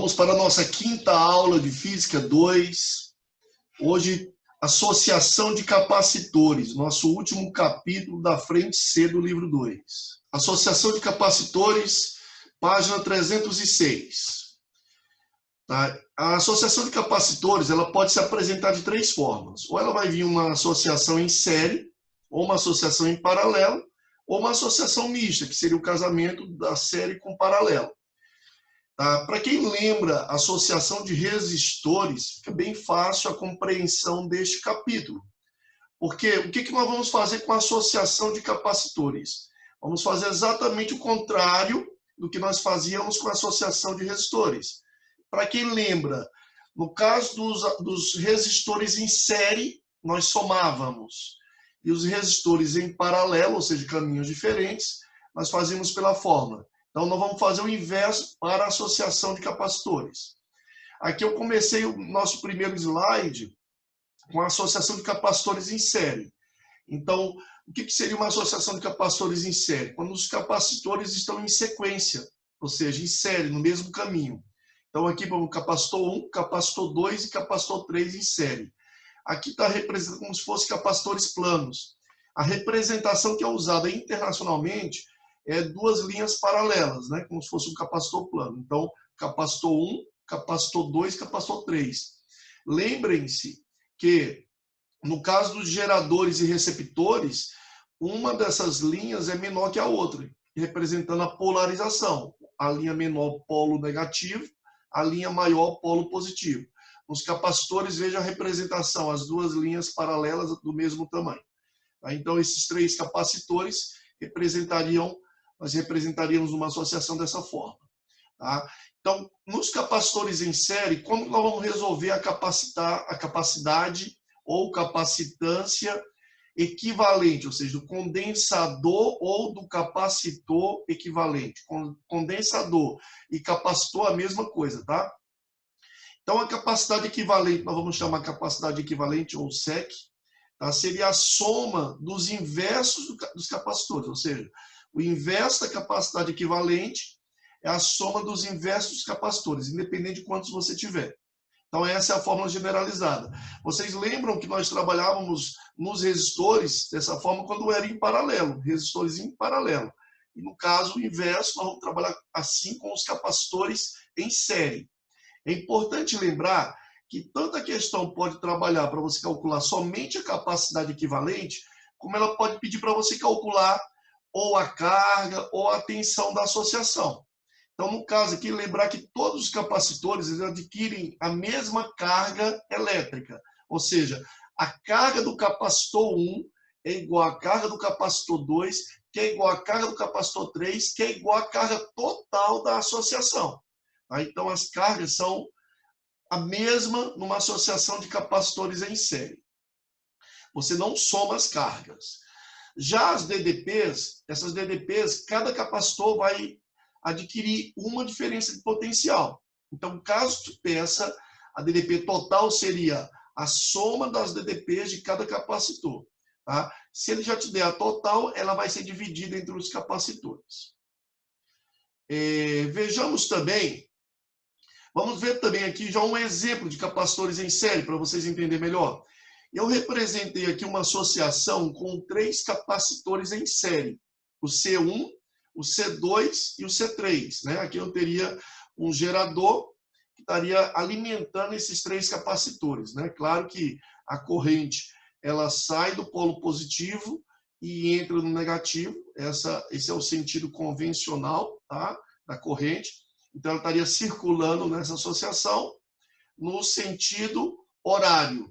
Vamos para a nossa quinta aula de Física 2. Hoje, associação de capacitores, nosso último capítulo da frente C do livro 2. Associação de capacitores, página 306. Tá? A associação de capacitores ela pode se apresentar de três formas. Ou ela vai vir uma associação em série, ou uma associação em paralelo, ou uma associação mista, que seria o casamento da série com paralelo. Tá? Para quem lembra a associação de resistores, fica bem fácil a compreensão deste capítulo. Porque o que nós vamos fazer com a associação de capacitores? Vamos fazer exatamente o contrário do que nós fazíamos com a associação de resistores. Para quem lembra, no caso dos resistores em série, nós somávamos. E os resistores em paralelo, ou seja, caminhos diferentes, nós fazíamos pela fórmula. Então, nós vamos fazer o inverso para a associação de capacitores. Aqui eu comecei o nosso primeiro slide com a associação de capacitores em série. Então, o que seria uma associação de capacitores em série? Quando os capacitores estão em sequência, ou seja, em série, no mesmo caminho. Então, aqui vamos capacitor 1, capacitor 2 e capacitor 3 em série. Aqui está representando como se fossem capacitores planos. A representação que é usada internacionalmente é duas linhas paralelas, né? Como se fosse um capacitor plano. Então, capacitor 1, capacitor 2, capacitor 3. Lembrem-se que, no caso dos geradores e receptores, uma dessas linhas é menor que a outra, representando a polarização. A linha menor, polo negativo, a linha maior, polo positivo. Nos capacitores, veja a representação, as duas linhas paralelas do mesmo tamanho. Então, esses três capacitores nós representaríamos uma associação dessa forma. Tá? Então, nos capacitores em série, como nós vamos resolver a capacidade ou capacitância equivalente, ou seja, do condensador ou do capacitor equivalente. Condensador e capacitor, a mesma coisa, tá? Então, a capacidade equivalente, nós vamos chamar capacidade equivalente, ou SEC, tá? Seria a soma dos inversos dos capacitores, ou seja, o inverso da capacidade equivalente é a soma dos inversos dos capacitores, independente de quantos você tiver. Então, essa é a fórmula generalizada. Vocês lembram que nós trabalhávamos nos resistores dessa forma quando era em paralelo, resistores em paralelo. E no caso, o inverso, nós vamos trabalhar assim com os capacitores em série. É importante lembrar que tanto a questão pode trabalhar para você calcular somente a capacidade equivalente, como ela pode pedir para você calcular ou a carga ou a tensão da associação. Então, no caso aqui, lembrar que todos os capacitores eles adquirem a mesma carga elétrica. Ou seja, a carga do capacitor 1 é igual à carga do capacitor 2, que é igual à carga do capacitor 3, que é igual à carga total da associação. Então, as cargas são a mesma numa associação de capacitores em série. Você não soma as cargas. Já as DDPs, essas DDPs, cada capacitor vai adquirir uma diferença de potencial. Então, caso te peça, a DDP total seria a soma das DDPs de cada capacitor. Tá? Se ele já te der a total, ela vai ser dividida entre os capacitores. Vejamos também, vamos ver também aqui já um exemplo de capacitores em série, para vocês entenderem melhor. Eu representei aqui uma associação com três capacitores em série, o C1, o C2 e o C3. Né? Aqui eu teria um gerador que estaria alimentando esses três capacitores. Né? Claro que a corrente ela sai do polo positivo e entra no negativo. Esse é o sentido convencional, tá? Da corrente. Então, ela estaria circulando nessa associação no sentido horário.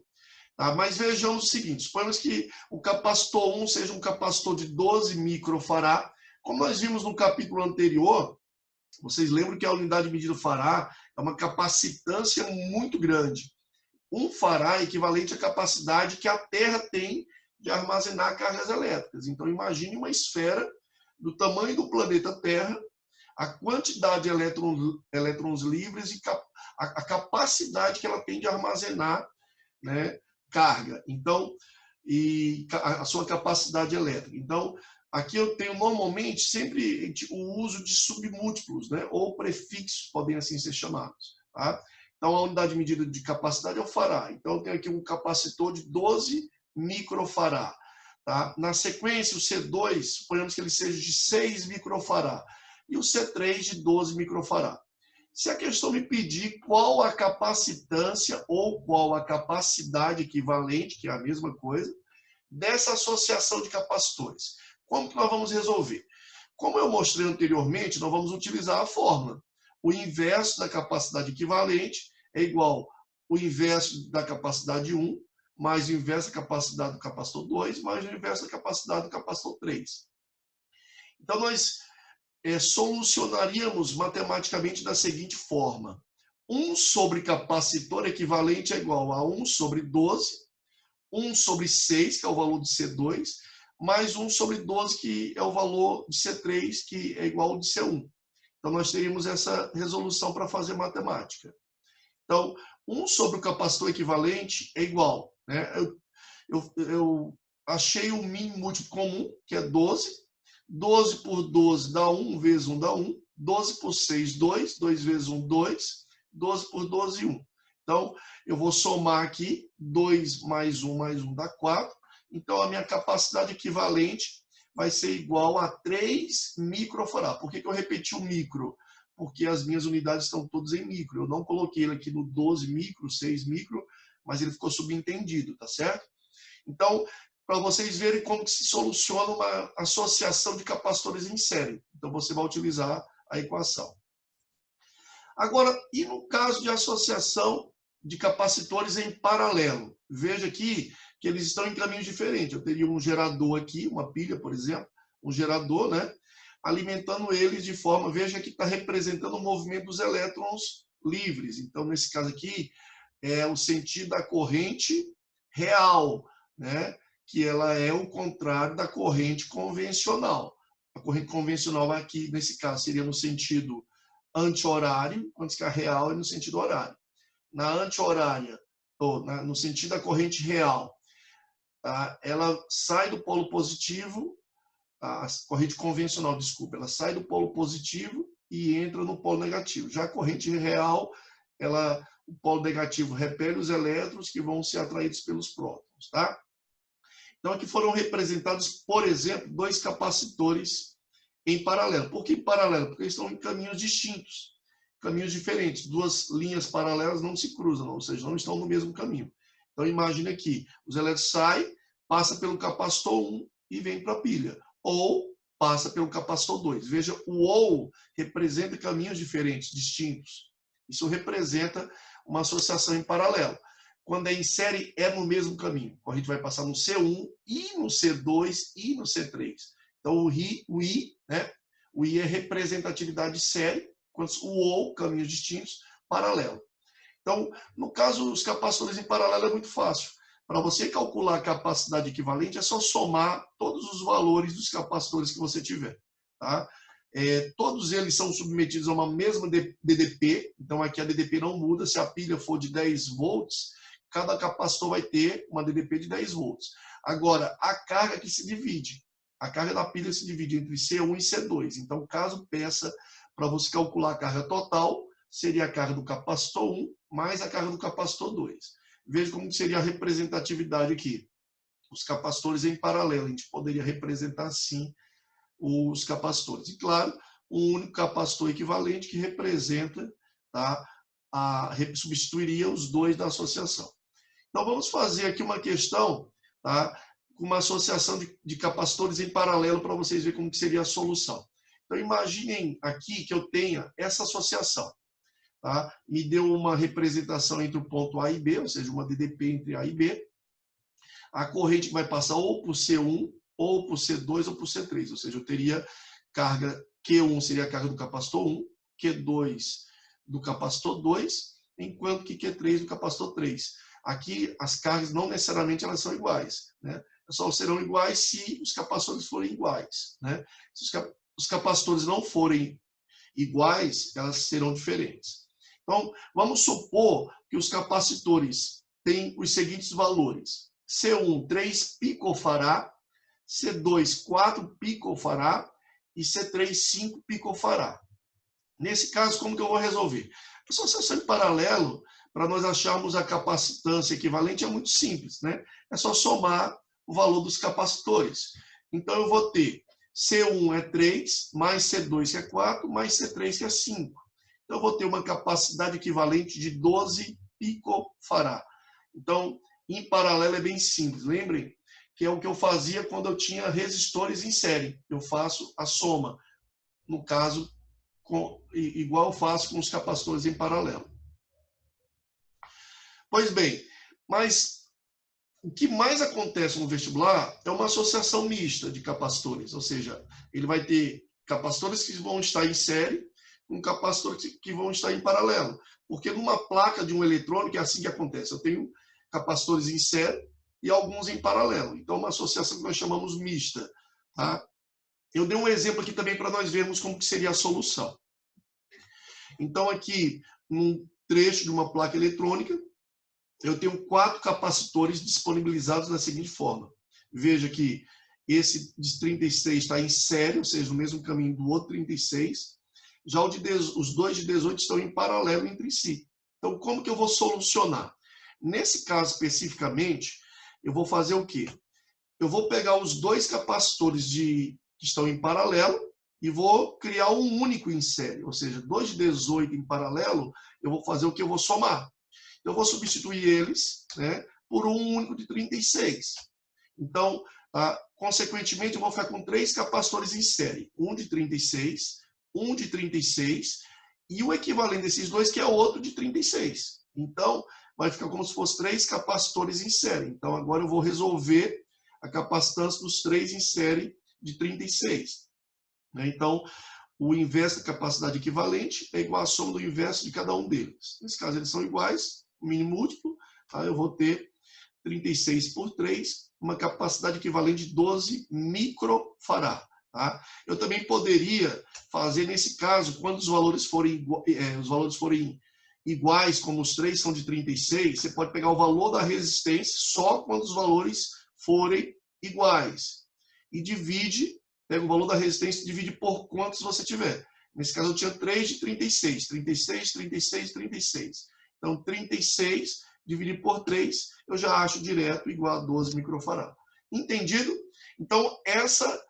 Tá? Mas vejamos o seguinte, suponhamos que o capacitor 1 seja um capacitor de 12 microfarad. Como nós vimos no capítulo anterior, vocês lembram que a unidade de medida farad é uma capacitância muito grande. 1 farad é equivalente à capacidade que a Terra tem de armazenar cargas elétricas. Então, imagine uma esfera do tamanho do planeta Terra, a quantidade de elétrons livres e a capacidade que ela tem de armazenar, né, carga. Então, e a sua capacidade elétrica. Então, aqui eu tenho normalmente sempre o uso de submúltiplos, né, ou prefixos, podem assim ser chamados. Tá? Então, a unidade de medida de capacidade é o fará. Então, eu tenho aqui um capacitor de 12 microfará. Tá? Na sequência, o C2, suponhamos que ele seja de 6 microfará. E o C3 de 12 microfará. Se a questão me pedir qual a capacitância ou qual a capacidade equivalente, que é a mesma coisa, dessa associação de capacitores, como que nós vamos resolver? Como eu mostrei anteriormente, nós vamos utilizar a fórmula. O inverso da capacidade equivalente é igual ao inverso da capacidade 1, mais o inverso da capacidade do capacitor 2, mais o inverso da capacidade do capacitor 3. Então, nós solucionaríamos matematicamente da seguinte forma. 1 sobre capacitor equivalente é igual a 1 sobre 12, 1 sobre 6, que é o valor de C2, mais 1 sobre 12, que é o valor de C3, que é igual ao de C1. Então, nós teríamos essa resolução para fazer matemática. Então, 1 sobre o capacitor equivalente é igual. Né? Eu achei o mínimo múltiplo comum, que é 12. 12 por 12 dá 1, vezes 1 dá 1. 12 por 6, 2. 2 vezes 1, 2. 12 por 12, 1. Então, eu vou somar aqui. 2 mais 1 dá 4. Então, a minha capacidade equivalente vai ser igual a 3 microfará. Por que eu repeti o micro? Porque as minhas unidades estão todas em micro. Eu não coloquei ele aqui no 12 micro, 6 micro, mas ele ficou subentendido, tá certo? Então, para vocês verem como que se soluciona uma associação de capacitores em série. Então, você vai utilizar a equação. Agora, e no caso de associação de capacitores em paralelo? Veja aqui que eles estão em caminhos diferentes. Eu teria um gerador aqui, uma pilha, por exemplo, um gerador, né? Alimentando eles de forma, veja que está representando o movimento dos elétrons livres. Então, nesse caso aqui, é o sentido da corrente real, né? Que ela é o contrário da corrente convencional. A corrente convencional aqui, nesse caso, seria no sentido anti-horário, enquanto que a real é no sentido horário. Na anti-horária, ou no sentido da corrente real, tá? Ela sai do polo positivo, a corrente convencional, desculpa, ela sai do polo positivo e entra no polo negativo. Já a corrente real, o polo negativo repele os elétrons que vão ser atraídos pelos prótons. Tá? Então, aqui foram representados, por exemplo, 2 capacitores em paralelo. Por que em paralelo? Porque eles estão em caminhos distintos, caminhos diferentes. 2 linhas paralelas não se cruzam, ou seja, não estão no mesmo caminho. Então, imagine aqui, os elétrons saem, passa pelo capacitor 1 e vem para a pilha. Ou passa pelo capacitor 2. Veja, o ou representa caminhos diferentes, distintos. Isso representa uma associação em paralelo. Quando é em série, é no mesmo caminho. A gente vai passar no C1 e no C2 e no C3. Então, o I, né? O I é representatividade de série, enquanto o ou, caminhos distintos, paralelo. Então, no caso, os capacitores em paralelo é muito fácil. Para você calcular a capacidade equivalente, é só somar todos os valores dos capacitores que você tiver. Tá? Todos eles são submetidos a uma mesma DDP, então aqui a DDP não muda. Se a pilha for de 10 volts, cada capacitor vai ter uma DDP de 10 volts. Agora, a carga que se divide. A carga da pilha se divide entre C1 e C2. Então, caso peça para você calcular a carga total, seria a carga do capacitor 1 mais a carga do capacitor 2. Veja como seria a representatividade aqui. Os capacitores em paralelo, a gente poderia representar assim os capacitores. E claro, um único capacitor equivalente que representa, tá, substituiria os 2 da associação. Então vamos fazer aqui uma questão, tá, com uma associação de capacitores em paralelo para vocês verem como que seria a solução. Então imaginem aqui que eu tenha essa associação. Tá? Me deu uma representação entre o ponto A e B, ou seja, uma DDP entre A e B. A corrente vai passar ou para o C1, ou para o C2, ou para o C3. Ou seja, eu teria carga Q1 seria a carga do capacitor 1, Q2 do capacitor 2, enquanto que Q3 do capacitor 3. Aqui, as cargas não necessariamente elas são iguais. Né? Só serão iguais se os capacitores forem iguais. Né? Se os capacitores não forem iguais, elas serão diferentes. Então, vamos supor que os capacitores têm os seguintes valores. C1, 3 picofará, C2, 4 picofará e C3, 5 picofará. Nesse caso, como que eu vou resolver? Associação em paralelo, para nós acharmos a capacitância equivalente, é muito simples, né? É só somar o valor dos capacitores. Então, eu vou ter C1 é 3, mais C2 que é 4, mais C3 que é 5. Então, eu vou ter uma capacidade equivalente de 12 picofará. Então, em paralelo é bem simples. Lembrem que é o que eu fazia quando eu tinha resistores em série. Eu faço a soma, no caso, igual eu faço com os capacitores em paralelo. Pois bem, mas o que mais acontece no vestibular é uma associação mista de capacitores, ou seja, ele vai ter capacitores que vão estar em série com capacitores que vão estar em paralelo. Porque numa placa de um eletrônico é assim que acontece. Eu tenho capacitores em série e alguns em paralelo. Então, uma associação que nós chamamos mista. Tá? Eu dei um exemplo aqui também para nós vermos como que seria a solução. Então, aqui, num trecho de uma placa eletrônica, eu tenho 4 capacitores disponibilizados da seguinte forma. Veja que esse de 36 está em série, ou seja, no mesmo caminho do outro 36. Já os dois de 18 estão em paralelo entre si. Então, como que eu vou solucionar? Nesse caso, especificamente, eu vou fazer o quê? Eu vou pegar os 2 capacitores que estão em paralelo e vou criar um único em série. Ou seja, 2 de 18 em paralelo, eu vou fazer o que? Eu vou somar. Eu vou substituir eles, né, por um único de 36. Então, consequentemente, eu vou ficar com 3 capacitores em série. Um de 36, um de 36 e o equivalente desses 2, que é outro de 36. Então, vai ficar como se fosse 3 capacitores em série. Então, agora eu vou resolver a capacitância dos 3 em série de 36. Então, o inverso da capacidade equivalente é igual à soma do inverso de cada um deles. Nesse caso, eles são iguais, mínimo múltiplo, tá? Eu vou ter 36 por 3, uma capacidade equivalente de 12 microfará. Tá? Eu também poderia fazer, nesse caso, quando os valores forem iguais, como os 3 são de 36, você pode pegar o valor da resistência só quando os valores forem iguais. E pega o valor da resistência e divide por quantos você tiver. Nesse caso, eu tinha 3 de 36. 36, 36, 36. Então, 36 dividido por 3, eu já acho direto igual a 12 microfará. Entendido? Então, essa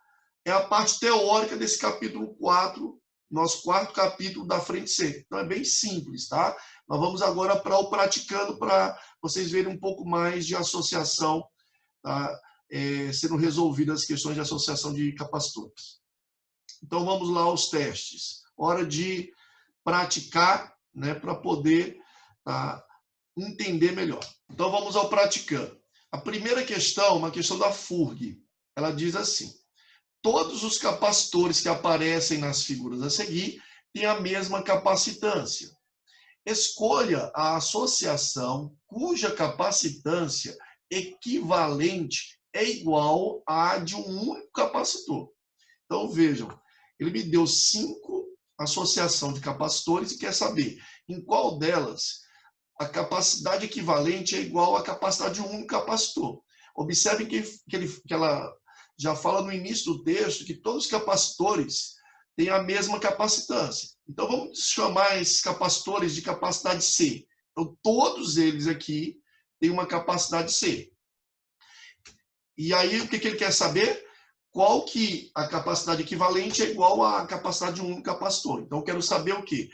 é a parte teórica desse capítulo 4, nosso 4º capítulo da frente C. Então, é bem simples, tá? Nós vamos agora para o praticando, para vocês verem um pouco mais de associação, tá? Sendo resolvidas as questões de associação de capacitores. Então, vamos lá aos testes. Hora de praticar, né, para poder entender melhor. Então, vamos ao praticando. A primeira questão, uma questão da FURG. Ela diz assim: todos os capacitores que aparecem nas figuras a seguir têm a mesma capacitância. Escolha a associação cuja capacitância equivalente é igual à de um único capacitor. Então, vejam, ele me deu 5 associações de capacitores e quer saber em qual delas a capacidade equivalente é igual à capacidade de um único capacitor. Observem que ela já fala no início do texto que todos os capacitores têm a mesma capacitância. Então, vamos chamar esses capacitores de capacidade C. Então, todos eles aqui têm uma capacidade C. E aí, o que ele quer saber? Qual que a capacidade equivalente é igual à capacidade de um único capacitor. Então, eu quero saber o quê?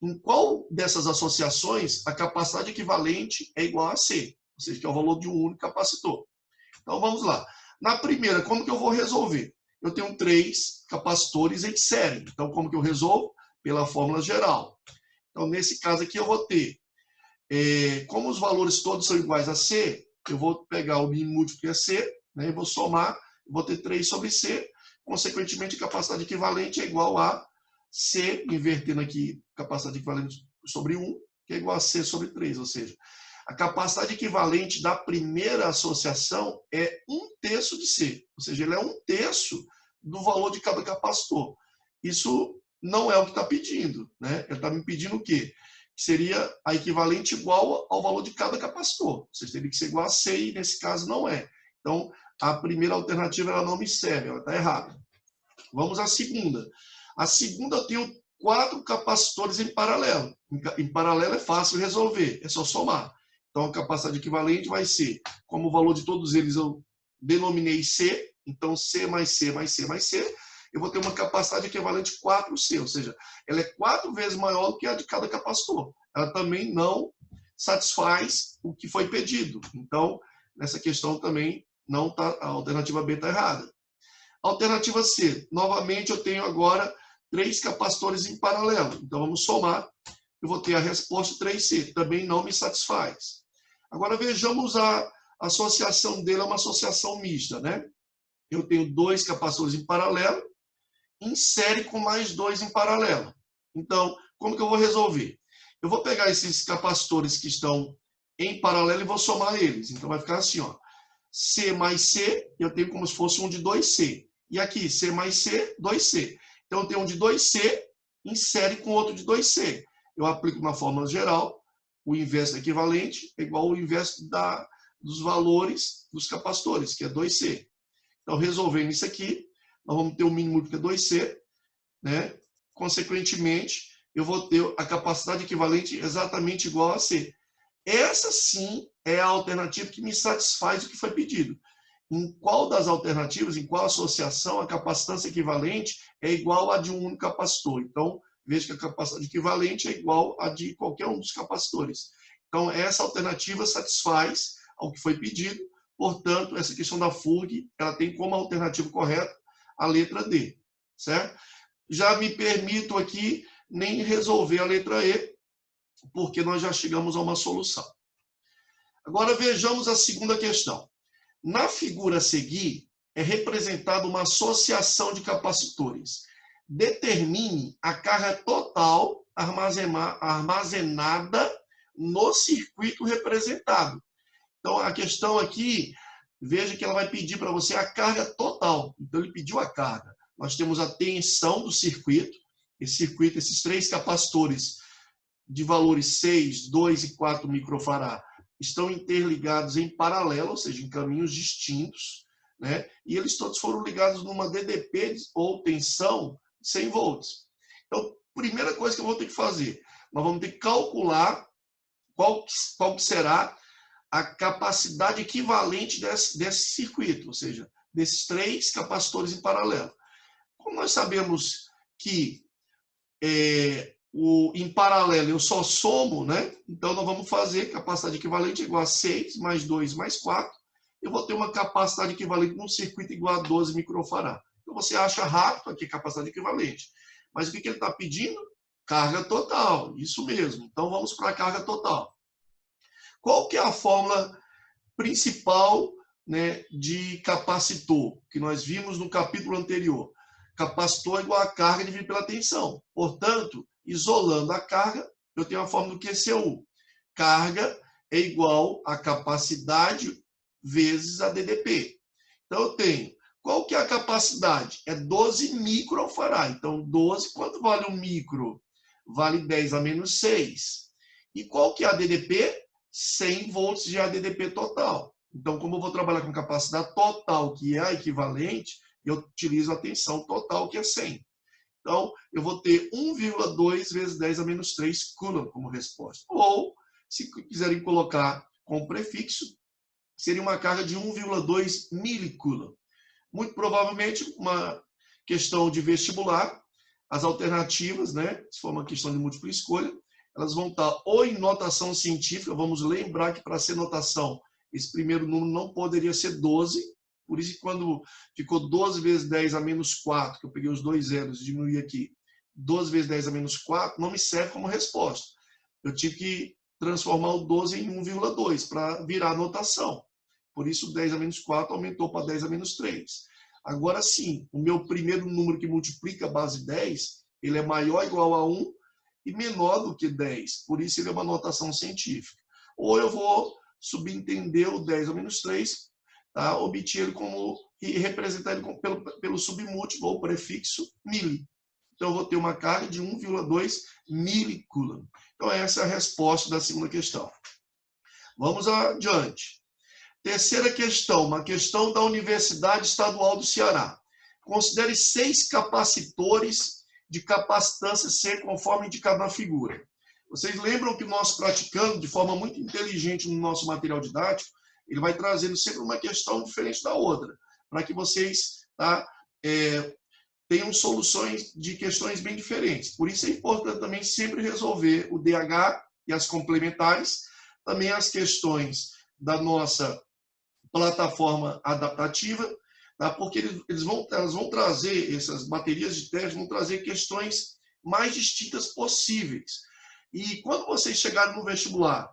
Em qual dessas associações a capacidade equivalente é igual a C, ou seja, que é o valor de um único capacitor. Então, vamos lá. Na primeira, como que eu vou resolver? Eu tenho 3 capacitores em série. Então, como que eu resolvo? Pela fórmula geral. Então, nesse caso aqui, eu vou ter, como os valores todos são iguais a C, eu vou pegar o mínimo múltiplo que é C, né, e vou somar, vou ter 3 sobre C, consequentemente, a capacidade equivalente é igual a C, invertendo aqui capacidade equivalente sobre 1, que é igual a C sobre 3, ou seja, a capacidade equivalente da primeira associação é 1/3 de C, ou seja, ele é 1/3 do valor de cada capacitor. Isso não é o que está pedindo, né? Ele está me pedindo o quê? Que seria a equivalente igual ao valor de cada capacitor, ou seja, teria que ser igual a C e nesse caso não é. Então, a primeira alternativa ela não me serve, ela está errada. Vamos à segunda. A segunda eu tenho 4 capacitores em paralelo. Em paralelo é fácil resolver, é só somar. Então, a capacidade equivalente vai ser, como o valor de todos eles eu denominei C, então C mais C mais C mais C, eu vou ter uma capacidade equivalente 4C, ou seja, ela é 4 vezes maior do que a de cada capacitor. Ela também não satisfaz o que foi pedido. Então, nessa questão também não tá, a alternativa B está errada. Alternativa C, novamente eu tenho agora 3 capacitores em paralelo. Então, vamos somar. Eu vou ter a resposta 3C. Também não me satisfaz. Agora, vejamos a associação dele, é uma associação mista, né? Eu tenho 2 capacitores em paralelo, em série com mais 2 em paralelo. Então, como que eu vou resolver? Eu vou pegar esses capacitores que estão em paralelo e vou somar eles. Então, vai ficar assim, ó. C mais C, eu tenho como se fosse um de 2C. E aqui, C mais C, 2C. Então, eu tenho um de 2C em série com outro de 2C. Eu aplico uma fórmula geral, o inverso equivalente é igual ao inverso dos valores dos capacitores, que é 2C. Então, resolvendo isso aqui, nós vamos ter o mínimo que é 2C, né? Consequentemente, eu vou ter a capacidade equivalente exatamente igual a C. Essa sim é a alternativa que me satisfaz o que foi pedido. Em qual das alternativas, em qual associação, a capacitância equivalente é igual a de um único capacitor. Então, veja que a capacidade equivalente é igual a de qualquer um dos capacitores. Então, essa alternativa satisfaz ao que foi pedido. Portanto, essa questão da FURG, ela tem como alternativa correta a letra D, certo? Já me permito aqui nem resolver a letra E, porque nós já chegamos a uma solução. Agora vejamos a segunda questão. Na figura a seguir, é representada uma associação de capacitores. Determine a carga total armazenada no circuito representado. Então, a questão aqui, veja que ela vai pedir para você a carga total. Então, ele pediu a carga. Nós temos a tensão do circuito. Esse circuito, esses 3 capacitores de valores 6, 2 e 4 microfarad estão interligados em paralelo, ou seja, em caminhos distintos, né? E eles todos foram ligados numa DDP ou tensão de 100 volts. Então, primeira coisa que eu vou ter que fazer, nós vamos ter que calcular qual que será a capacidade equivalente desse circuito, ou seja, desses 3 capacitores em paralelo. Como nós sabemos que em paralelo eu só somo, né? Então, nós vamos fazer capacidade equivalente igual a 6 mais 2 mais 4. Eu vou ter uma capacidade equivalente num circuito igual a 12 microfarad. Então, você acha rápido aqui a capacidade equivalente. Mas o que ele está pedindo? Carga total, isso mesmo. Então, vamos para a carga total. Qual que é a fórmula principal, né, de capacitor, que nós vimos no capítulo anterior? Capacitor é igual a carga dividido pela tensão. Portanto, isolando a carga, eu tenho a fórmula do QCU. Carga é igual a capacidade vezes a DDP. Então, eu tenho, qual que é a capacidade? É 12 microfarad. Então, 12, quanto vale um micro? Vale 10 a menos 6. E qual que é a DDP? 100 volts de ADDP total. Então, como eu vou trabalhar com capacidade total, que é a equivalente, eu utilizo a tensão total, que é 100. Então, eu vou ter 1,2 vezes 10 a menos 3 coulomb como resposta. Ou, se quiserem colocar com prefixo, seria uma carga de 1,2 milicoulomb. Muito provavelmente, uma questão de vestibular, as alternativas, né, se for uma questão de múltipla escolha, elas vão estar ou em notação científica, vamos lembrar que para ser notação, esse primeiro número não poderia ser 12, por isso que quando ficou 12 vezes 10 a menos 4, que eu peguei os 2 zeros e diminuí aqui, 12 vezes 10 a menos 4, não me serve como resposta. Eu tive que transformar o 12 em 1,2 para virar a notação. Por isso, 10 a menos 4 aumentou para 10 a menos 3. Agora sim, o meu primeiro número que multiplica a base 10, ele é maior ou igual a 1 e menor do que 10. Por isso, ele é uma notação científica. Ou eu vou subentender o 10 a menos 3, tá? Obter ele como, e representar ele pelo submúltiplo ou prefixo mili. Então, eu vou ter uma carga de 1,2 milicoulomb. Então, essa é a resposta da segunda questão. Vamos adiante. Terceira questão, uma questão da Universidade Estadual do Ceará. Considere 6 capacitores de capacitância C, conforme indicado na figura. Vocês lembram que o nosso praticando, de forma muito inteligente no nosso material didático, ele vai trazendo sempre uma questão diferente da outra, para que vocês tenham soluções de questões bem diferentes. Por isso é importante também sempre resolver o DH e as complementares, também as questões da nossa plataforma adaptativa, tá? Porque elas vão trazer, essas baterias de teste vão trazer questões mais distintas possíveis. E quando vocês chegarem no vestibular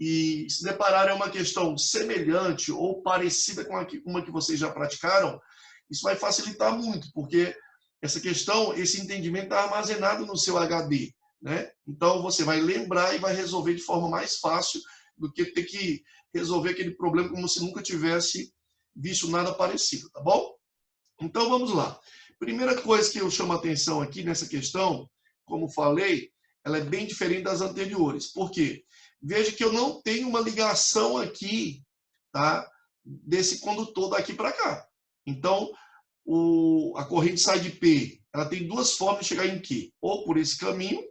e se depararem uma questão semelhante ou parecida com uma que vocês já praticaram, isso vai facilitar muito, porque essa questão, esse entendimento está armazenado no seu HD, né? Então, você vai lembrar e vai resolver de forma mais fácil do que ter que resolver aquele problema como se nunca tivesse visto nada parecido, tá bom? Então, vamos lá. Primeira coisa que eu chamo a atenção aqui nessa questão, como falei, ela é bem diferente das anteriores. Por quê? Veja que eu não tenho uma ligação aqui, tá, desse condutor daqui para cá. Então, a corrente sai de P, ela tem duas formas de chegar em Q, ou por esse caminho,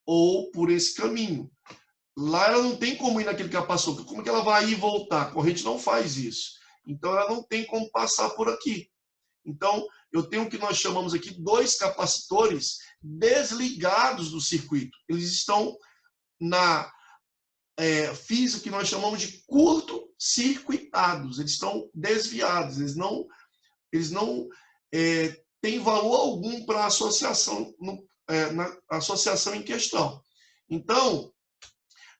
ou por esse caminho. Lá ela não tem como ir naquele capacitor. Como que ela vai ir e voltar? A corrente não faz isso. Então, ela não tem como passar por aqui. Então, eu tenho o que nós chamamos aqui dois capacitores desligados do circuito. Eles estão na física que nós chamamos de curto-circuitados. Eles estão desviados. Eles não têm valor algum para a associação, na associação em questão. Então,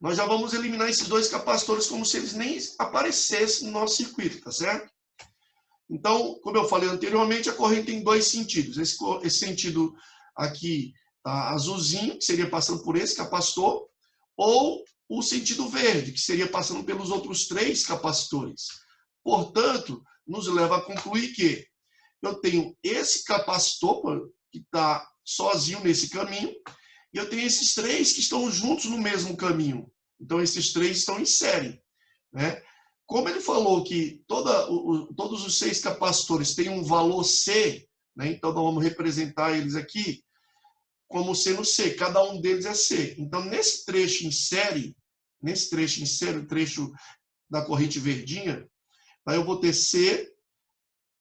nós já vamos eliminar esses dois capacitores como se eles nem aparecessem no nosso circuito, tá certo? Então, como eu falei anteriormente, a corrente tem dois sentidos. Esse sentido aqui, tá, azulzinho, que seria passando por esse capacitor, ou o sentido verde, que seria passando pelos outros três capacitores. Portanto, nos leva a concluir que eu tenho esse capacitor, que está sozinho nesse caminho, e eu tenho esses três que estão juntos no mesmo caminho. Então, esses três estão em série, né? Como ele falou que todos os 6 capacitores têm um valor C, né? Então nós vamos representar eles aqui como sendo C, cada um deles é C. Então, nesse trecho em série, o trecho da corrente verdinha, aí eu vou ter C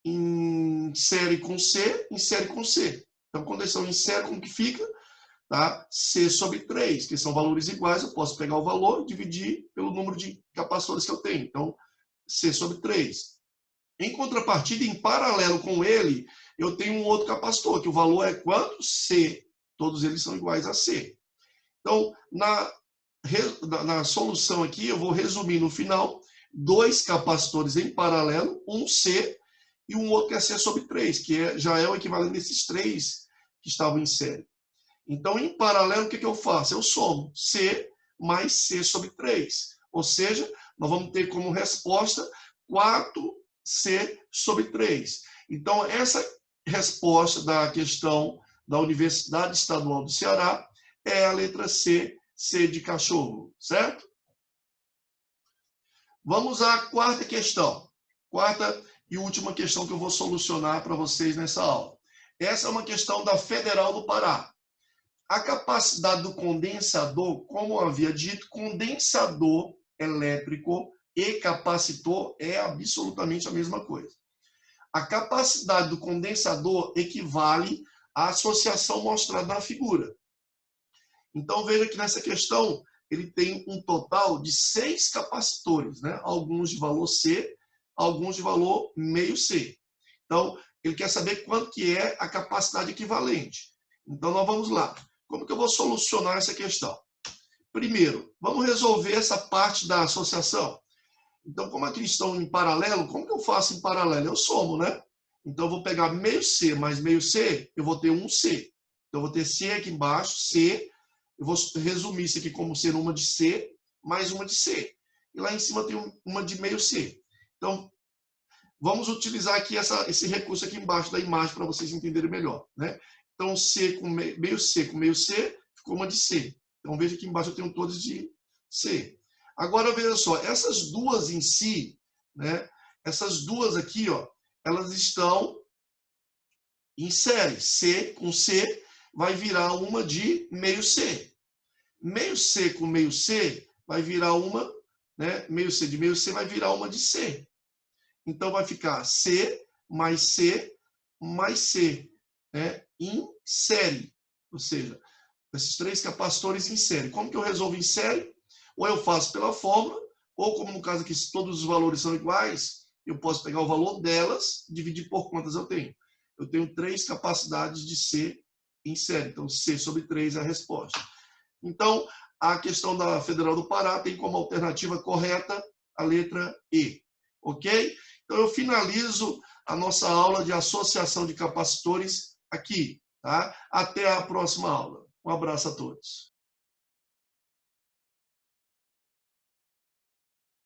em série com C, em série com C. Então, quando eles são em série, como que fica? Tá? C sobre 3, que são valores iguais, eu posso pegar o valor e dividir pelo número de capacitores que eu tenho. Então, C sobre 3. Em contrapartida, em paralelo com ele, eu tenho um outro capacitor, que o valor é quanto? C. Todos eles são iguais a C. Então, na solução aqui, eu vou resumir no final, 2 capacitores em paralelo, um C e um outro que é C sobre 3, que já é o equivalente desses 3 que estavam em série. Então, em paralelo, o que eu faço? Eu somo C mais C sobre 3. Ou seja, nós vamos ter como resposta 4C sobre 3. Então, essa resposta da questão da Universidade Estadual do Ceará é a letra C, C de cachorro, certo? Vamos à quarta questão. Quarta e última questão que eu vou solucionar para vocês nessa aula. Essa é uma questão da Federal do Pará. A capacidade do condensador, como eu havia dito, condensador elétrico e capacitor é absolutamente a mesma coisa. A capacidade do condensador equivale à associação mostrada na figura. Então, veja que nessa questão, ele tem um total de 6 capacitores, né? Alguns de valor C, alguns de valor meio C. Então, ele quer saber quanto que é a capacidade equivalente. Então, nós vamos lá. Como que eu vou solucionar essa questão? Primeiro, vamos resolver essa parte da associação. Então, como aqui estão em paralelo, como que eu faço em paralelo? Eu somo, né? Então, eu vou pegar meio C mais meio C, eu vou ter um C. Então, eu vou ter C aqui embaixo, C. Eu vou resumir isso aqui como sendo uma de C mais uma de C. E lá em cima tem uma de meio C. Então, vamos utilizar aqui esse recurso aqui embaixo da imagem para vocês entenderem melhor, né? Então, C com meio C, ficou uma de C. Então, veja que embaixo eu tenho todas de C. Agora, veja só, essas duas em si, né? Essas duas aqui, ó, elas estão em série, C com C, vai virar uma de meio C. Meio C com meio C vai virar uma, né? Meio C de meio C vai virar uma de C. Então vai ficar C mais C mais C, né? Em série. Ou seja, esses três capacitores em série. Como que eu resolvo em série? Ou eu faço pela fórmula, ou como no caso aqui, se todos os valores são iguais, eu posso pegar o valor delas e dividir por quantas eu tenho. Eu tenho 3 capacidades de C em série. Então, C sobre 3 é a resposta. Então, a questão da Federal do Pará tem como alternativa correta a letra E. Ok? Então, eu finalizo a nossa aula de associação de capacitores aqui. Tá? Até a próxima aula. Um abraço a todos.